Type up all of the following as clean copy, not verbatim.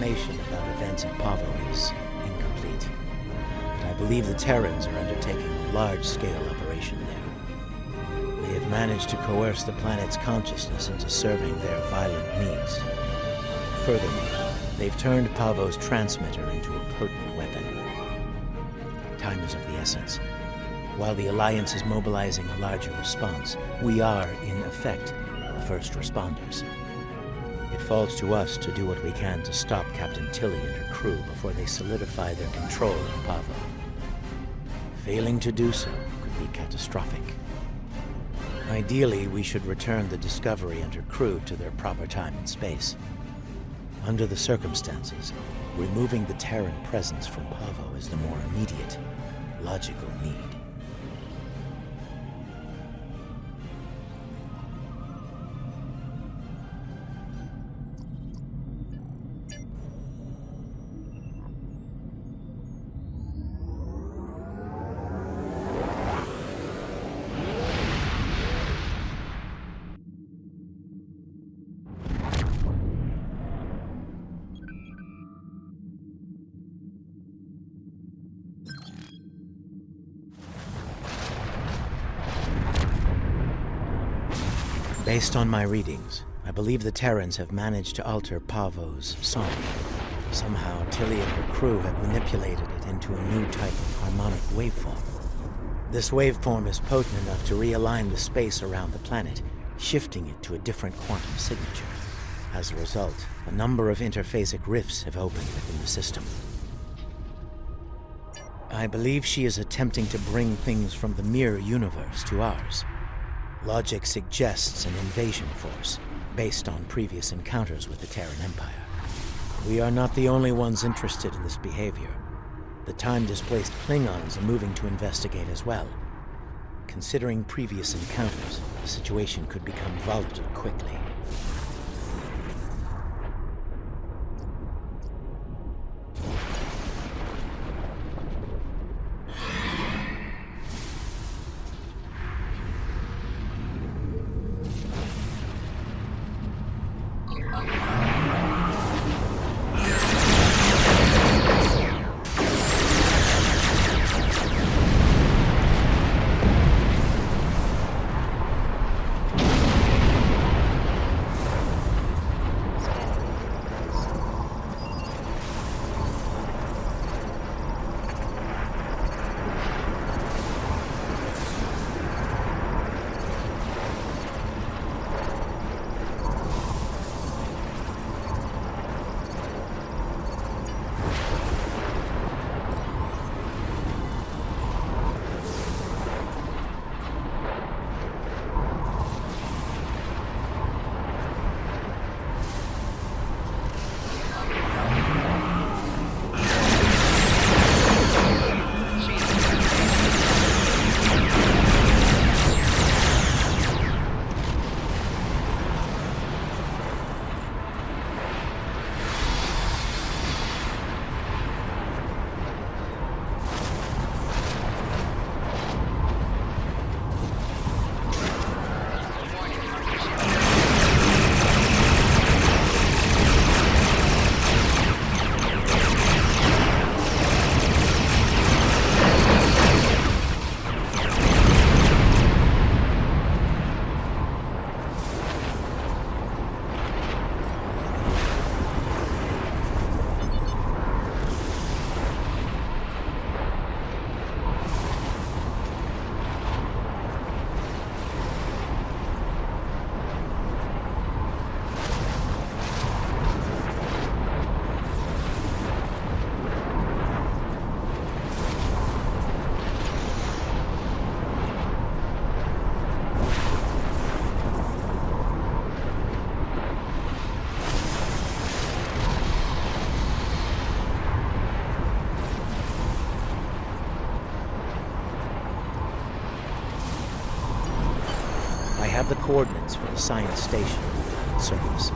information about events at Pahvo is incomplete. But I believe the Terrans are undertaking a large-scale operation there. They have managed to coerce the planet's consciousness into serving their violent needs. Furthermore, they've turned Pahvo's transmitter into a potent weapon. Time is of the essence. While the Alliance is mobilizing a larger response, we are, in effect, the first responders. It falls to us to do what we can to stop Captain Killy and her crew before they solidify their control of Pahvo. Failing to do so could be catastrophic. Ideally, we should return the Discovery and her crew to their proper time and space. Under the circumstances, removing the Terran presence from Pahvo is the more immediate, logical need. Based on my readings, I believe the Terrans have managed to alter Pahvo's song. Somehow, Tilly and her crew have manipulated it into a new type of harmonic waveform. This waveform is potent enough to realign the space around the planet, shifting it to a different quantum signature. As a result, a number of interphasic rifts have opened within the system. I believe she is attempting to bring things from the mirror universe to ours. Logic suggests an invasion force, based on previous encounters with the Terran Empire. We are not the only ones interested in this behavior. The time-displaced Klingons are moving to investigate as well. Considering previous encounters, the situation could become volatile quickly. have the coordinates for the science station on the planet's surface.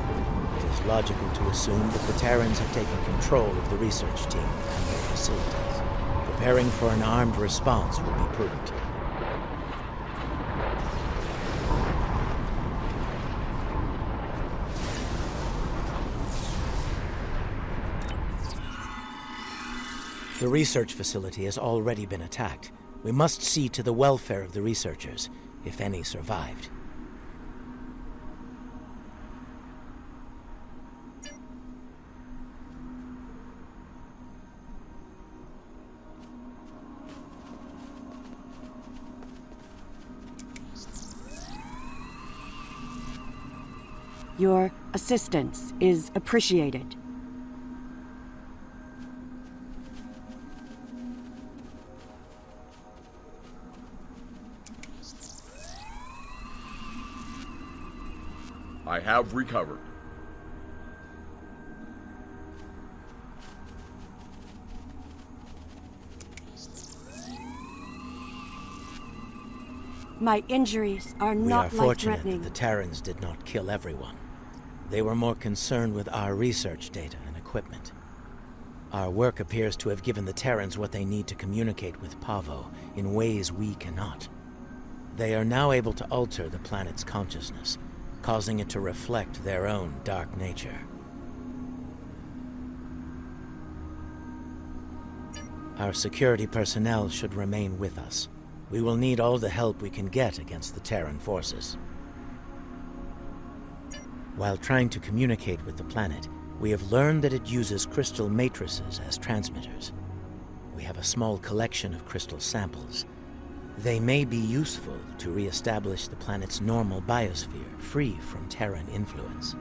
It is logical to assume that the Terrans have taken control of the research team and their facilities. Preparing for an armed response would be prudent. The research facility has already been attacked. We must see to the welfare of the researchers, if any survived. Your assistance is appreciated. I have recovered. My injuries are We are not fortunate life-threatening. that the Terrans did not kill everyone. They were more concerned with our research data and equipment. Our work appears to have given the Terrans what they need to communicate with Pahvo in ways we cannot. They are now able to alter the planet's consciousness, causing it to reflect their own dark nature. Our security personnel should remain with us. We will need all the help we can get against the Terran forces. While trying to communicate with the planet, we have learned that it uses crystal matrices as transmitters. We have a small collection of crystal samples. They may be useful to re-establish the planet's normal biosphere, free from Terran influence.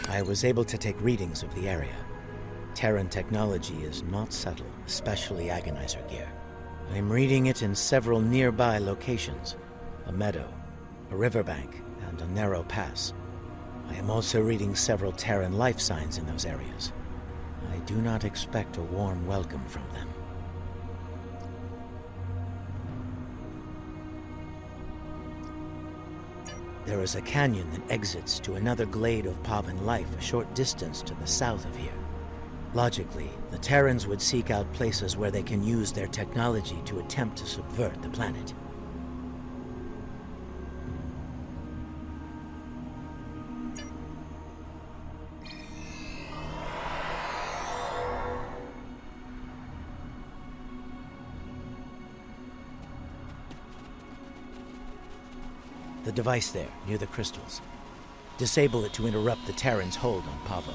I was able to take readings of the area. Terran technology is not subtle, especially agonizer gear. I'm reading it in several nearby locations: a meadow, a riverbank, and a narrow pass. I am also reading several Terran life signs in those areas. I do not expect a warm welcome from them. There is a canyon that exits to another glade of Pavan life a short distance to the south of here. Logically, the Terrans would seek out places where they can use their technology to attempt to subvert the planet. The device there, near the crystals. Disable it to interrupt the Terran's hold on Pahvo.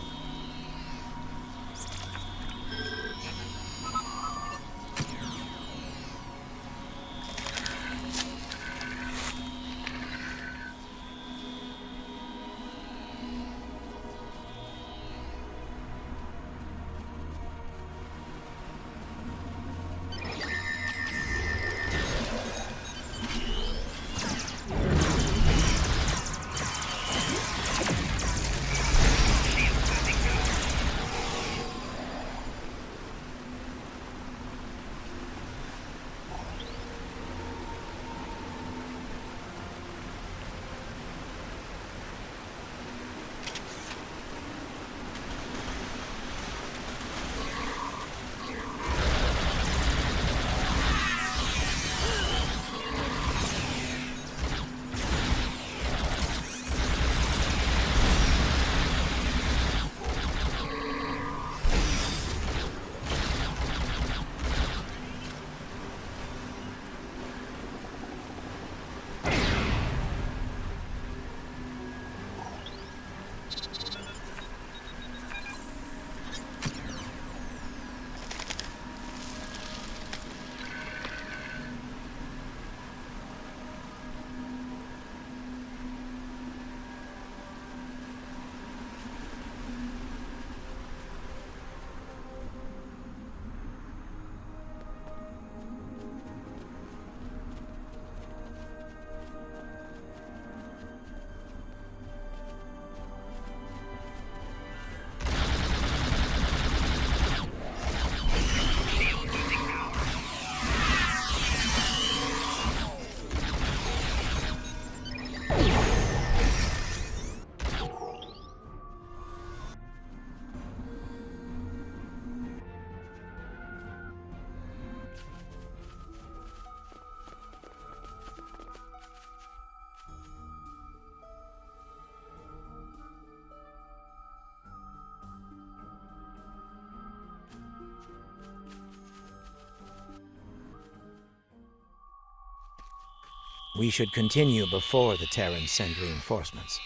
We should continue before the Terrans send reinforcements.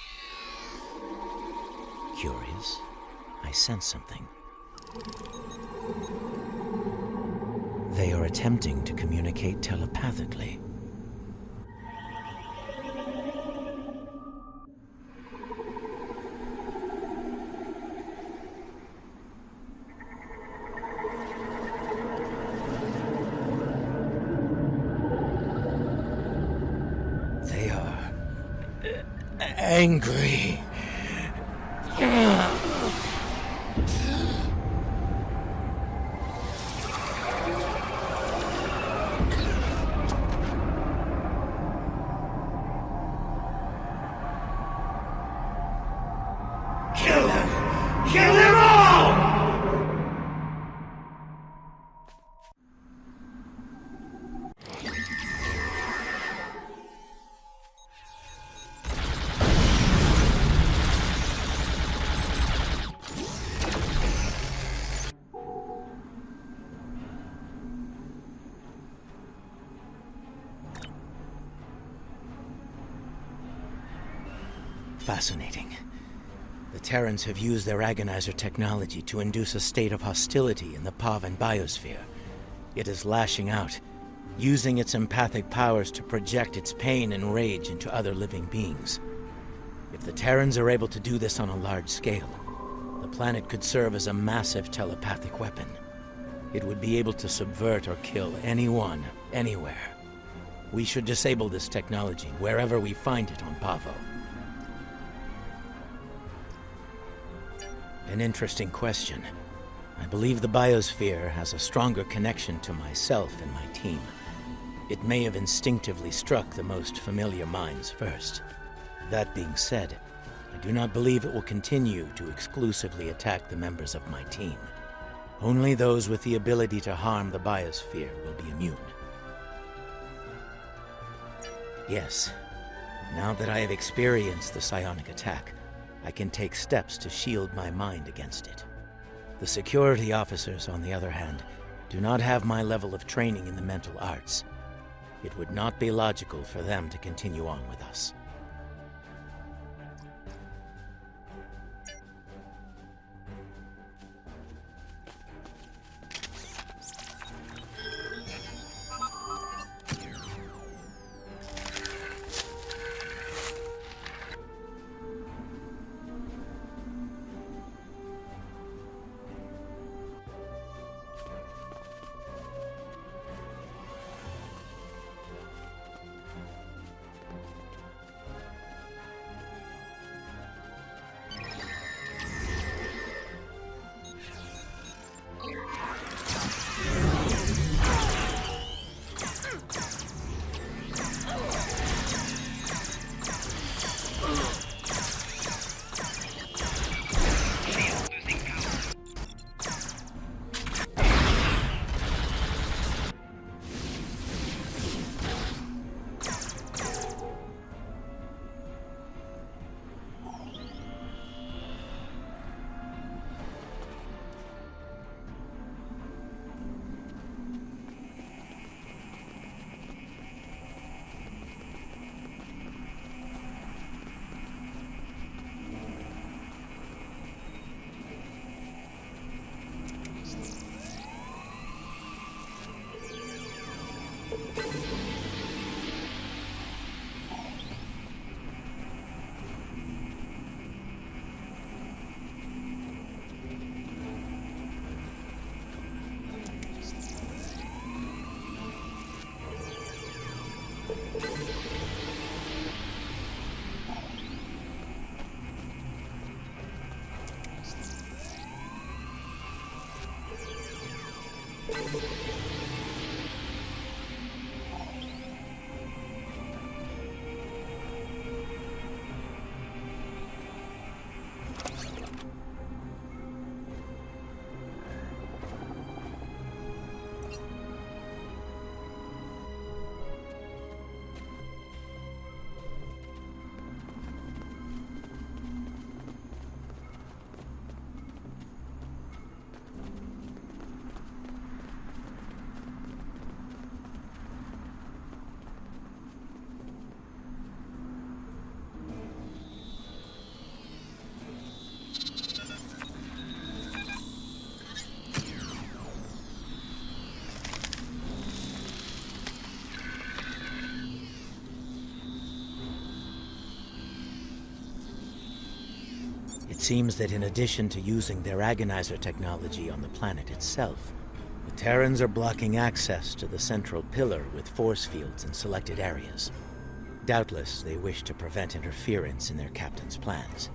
Curious. I sense something. They are attempting to communicate telepathically. They are angry. Kill them! Kill them all! Fascinating. The Terrans have used their agonizer technology to induce a state of hostility in the Pahvan biosphere. It is lashing out, using its empathic powers to project its pain and rage into other living beings. If the Terrans are able to do this on a large scale, the planet could serve as a massive telepathic weapon. It would be able to subvert or kill anyone, anywhere. We should disable this technology wherever we find it on Pahvo. An interesting question. I believe the biosphere has a stronger connection to myself and my team. It may have instinctively struck the most familiar minds first. That being said, I do not believe it will continue to exclusively attack the members of my team. Only those with the ability to harm the biosphere will be immune. Yes, now that I have experienced the psionic attack, I can take steps to shield my mind against it. The security officers, on the other hand, do not have my level of training in the mental arts. It would not be logical for them to continue on with us. It seems that in addition to using their agonizer technology on the planet itself, the Terrans are blocking access to the central pillar with force fields in selected areas. Doubtless, they wish to prevent interference in their captain's plans.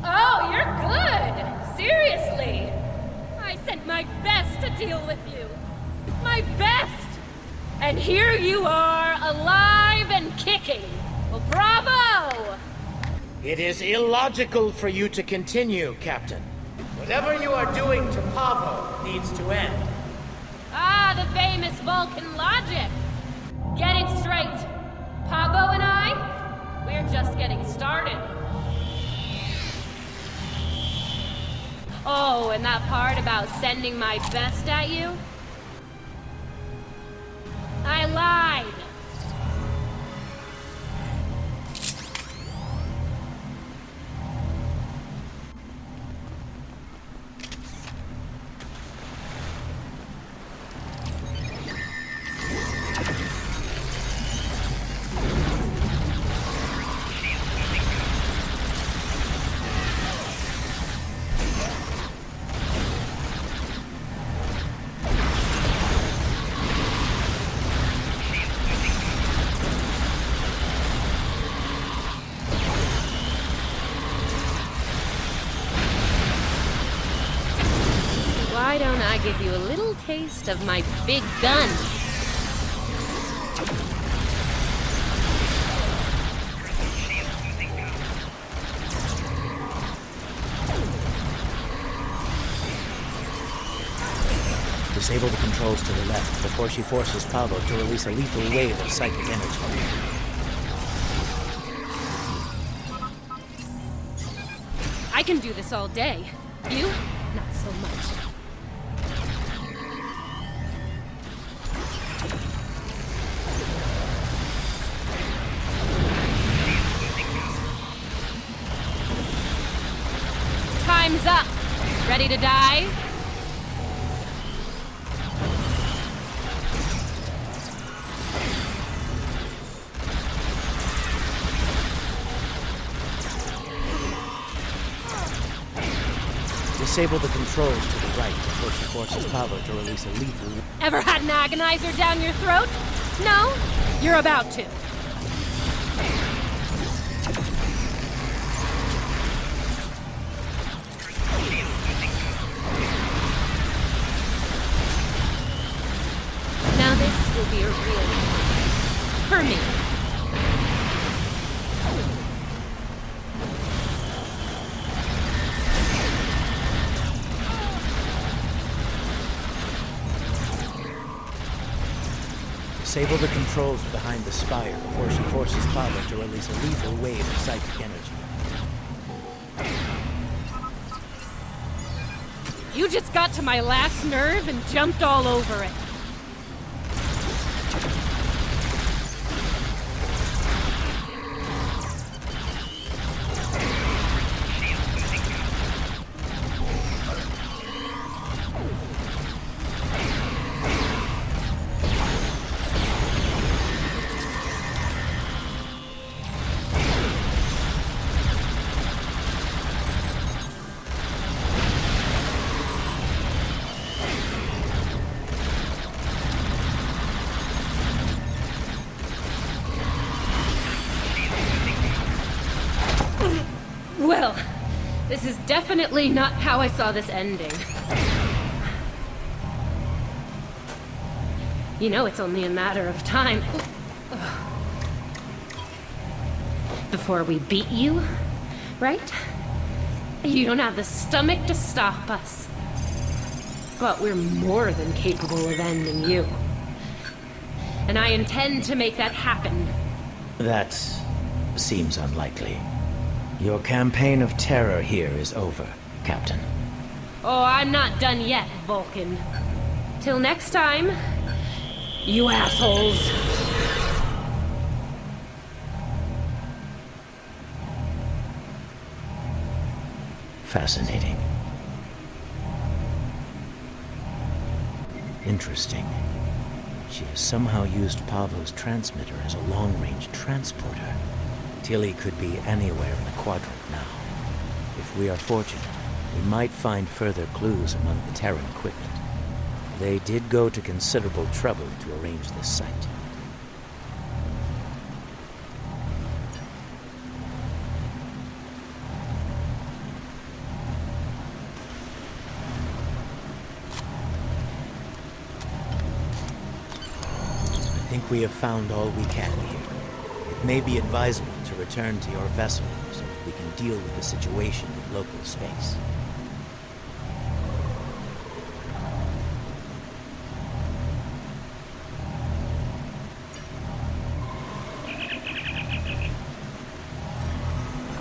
Oh, you're good! Seriously! I sent my best to deal with you. My best! And here you are, alive and kicking. Well, bravo! It is illogical for you to continue, Captain. Whatever you are doing to Pahvo needs to end. Ah, the famous Vulcan logic. Get it straight. Pahvo and I, we're just getting started. Oh, and that part about sending my best at you? I lied. Why don't I give you a little taste of my big gun? Disable the controls to the left before she forces Pahvo to release a lethal wave of psychic energy. I can do this all day. You? Not so much. Time's up. Ready to die? Disable the controls to the right before she forces Pahvo to release a lethal... Ever had an agonizer down your throat? No? You're about to. Now this will be a real one. For me. Disable the controls behind the spire before she forces Pahvo to release a lethal wave of psychic energy. You just got to my last nerve and jumped all over it. Well, this is definitely not how I saw this ending. You know it's only a matter of time before we beat you, right? You don't have the stomach to stop us. But we're more than capable of ending you. And I intend to make that happen. That seems unlikely. Your campaign of terror here is over, Captain. Oh, I'm not done yet, Vulcan. Till next time, you assholes. Fascinating. Interesting. She has somehow used Pahvo's transmitter as a long-range transporter. Tilly could be anywhere in the quadrant now. If we are fortunate, we might find further clues among the Terran equipment. They did go to considerable trouble to arrange this site. I think we have found all we can here. It may be advisable to return to your vessel so that we can deal with the situation in local space.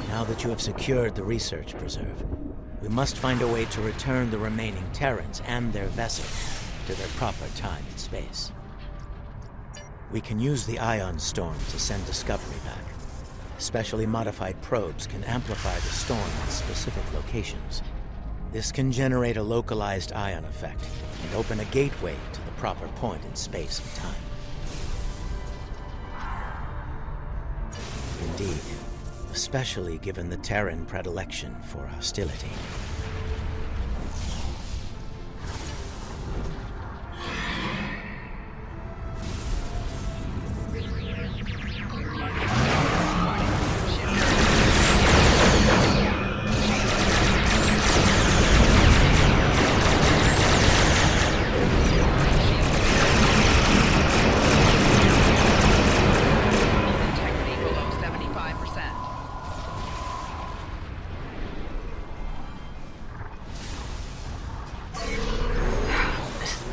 Now that you have secured the research preserve, we must find a way to return the remaining Terrans and their vessel to their proper time and space. We can use the ion storm to send Discovery back. Specially modified probes can amplify the storm at specific locations. This can generate a localized ion effect and open a gateway to the proper point in space and time. Indeed, especially given the Terran predilection for hostility.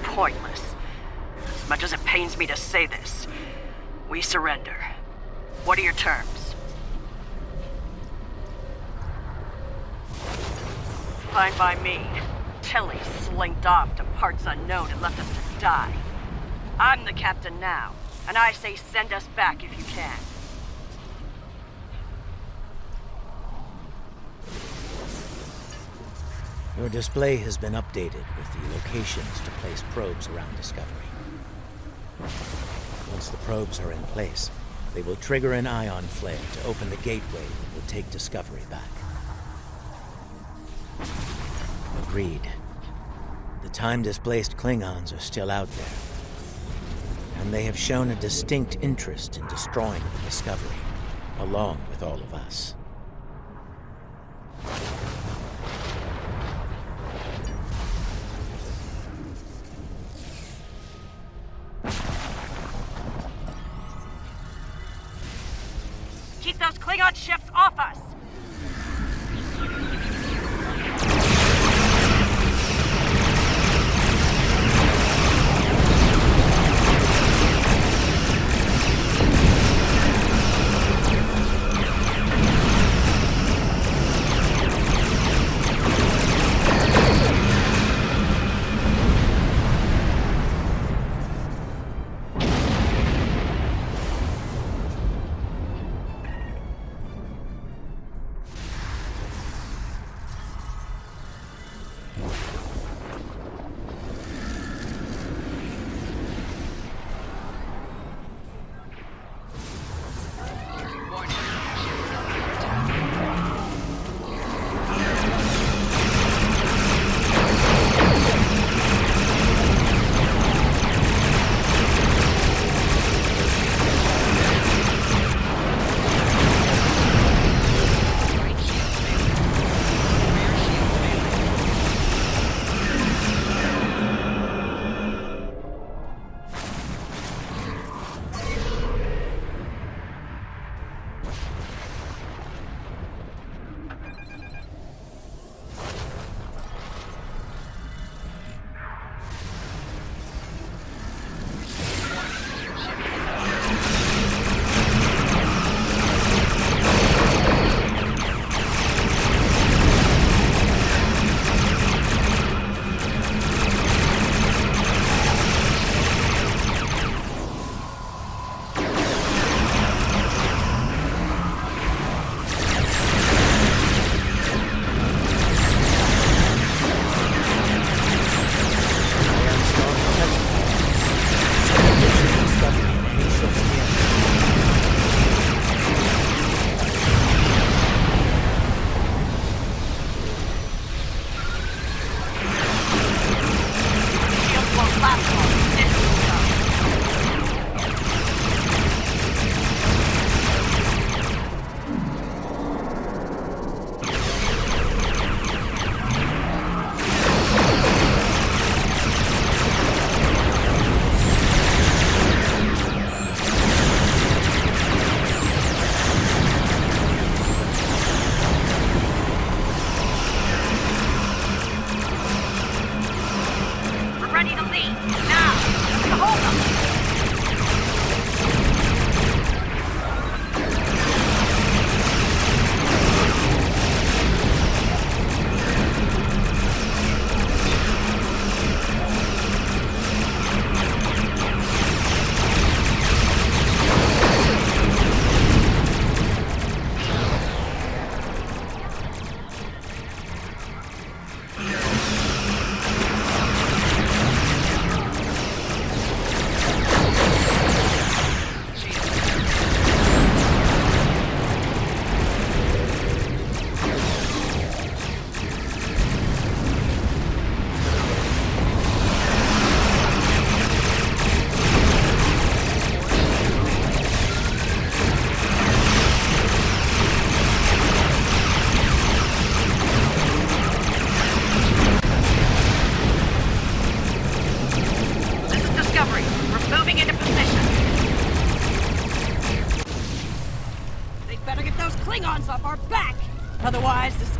Pointless. As much as it pains me to say this, we surrender. What are your terms? Fine by me. Tilly slinked off to parts unknown and left us to die. I'm the captain now, and I say send us back if you can. Your display has been updated with the locations to place probes around Discovery. Once the probes are in place, they will trigger an ion flare to open the gateway that will take Discovery back. Agreed. The time-displaced Klingons are still out there, and they have shown a distinct interest in destroying the Discovery, along with all of us. Keep those Klingon ships off us!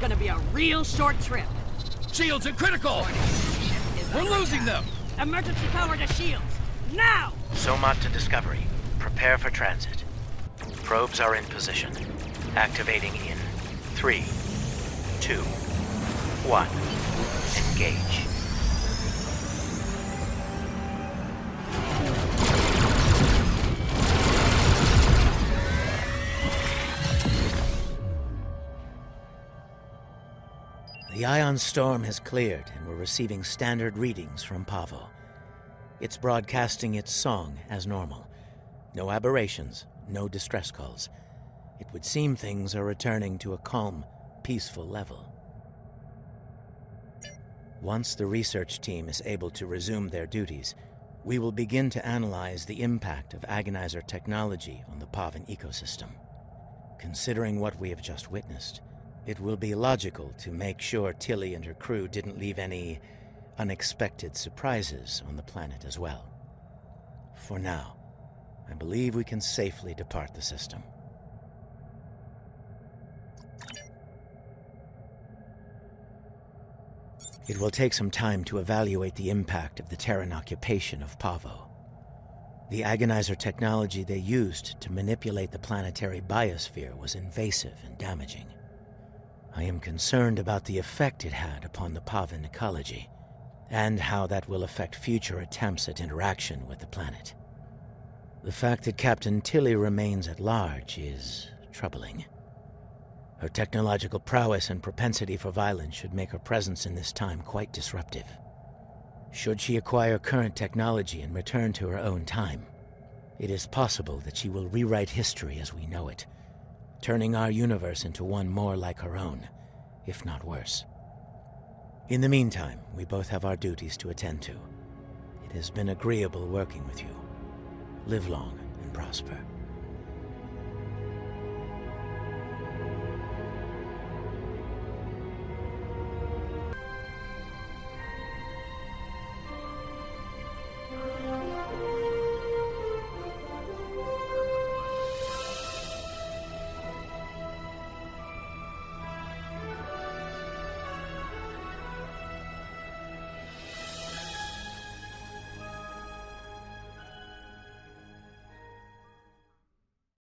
gonna be a real short trip. Shields are critical! We're losing them! Emergency power to shields! Now! Somat to Discovery. Prepare for transit. Probes are in position. Activating in 3, 2, 1. Engage. The ion storm has cleared, and we're receiving standard readings from Pahvo. It's broadcasting its song as normal. No aberrations, no distress calls. It would seem things are returning to a calm, peaceful level. Once the research team is able to resume their duties, we will begin to analyze the impact of agonizer technology on the Pahvan ecosystem. Considering what we have just witnessed, it will be logical to make sure Tilly and her crew didn't leave any unexpected surprises on the planet as well. For now, I believe we can safely depart the system. It will take some time to evaluate the impact of the Terran occupation of Pahvo. The agonizer technology they used to manipulate the planetary biosphere was invasive and damaging. I am concerned about the effect it had upon the Pahvan ecology, and how that will affect future attempts at interaction with the planet. The fact that Captain Killy remains at large is troubling. Her technological prowess and propensity for violence should make her presence in this time quite disruptive. Should she acquire current technology and return to her own time, it is possible that she will rewrite history as we know it, turning our universe into one more like her own, if not worse. In the meantime, we both have our duties to attend to. It has been agreeable working with you. Live long and prosper.